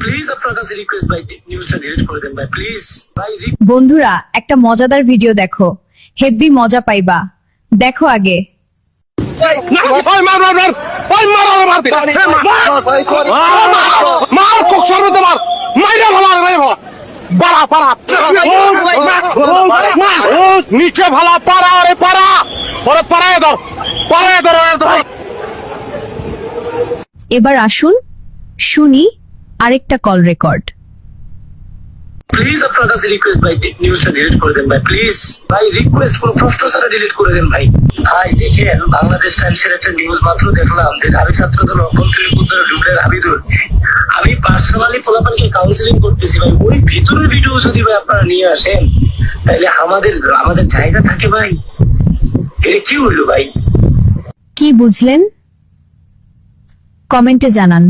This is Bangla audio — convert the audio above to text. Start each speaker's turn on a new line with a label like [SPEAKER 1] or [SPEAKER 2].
[SPEAKER 1] প্লিজ আপনার কাছে রিকোয়েস্ট ভাই, নিউজটা ডিলিট করে দেন ভাই, প্লিজ ভাই।
[SPEAKER 2] বন্ধুরা, একটা মজাদার ভিডিও দেখো, হেব্বি মজা পাইবা। দেখো আগে।
[SPEAKER 3] নিচে ভালা পারা, আরে পারা, ওরে পারায় দাও, পারায় দাও।
[SPEAKER 2] এবার আসুন শুনি আরেকটা কল রেকর্ড।
[SPEAKER 1] প্লিজ আপনার কাছে রিকোয়েস্ট ভাই, নিউজটা ডিলিট করে দেন ভাই, প্লিজ ভাই। রিকোয়েস্ট কোনো প্রশ্ন ছাড়া ডিলিট করে দেন ভাই। ভাই দেখেন, বাংলাদেশ টাইমসের একটা নিউজ মাত্র দেখলাম যে ঢাবি ছাত্রদল অভ্যন্তরীণ উদ্যোগে ঢুকলেন হাবিদুল। আমি পার্সোনালি পোলাপানকে কাউন্সিলিং করতেছি ভাই, ওই ভিতরের ভিডিও যদি ভাই আপনারা নিয়ে আসেন তাহলে আমাদের জায়গা থাকে ভাই। এটা কি হইলো ভাই?
[SPEAKER 2] কি বুঝলেন কমেন্টে জানান।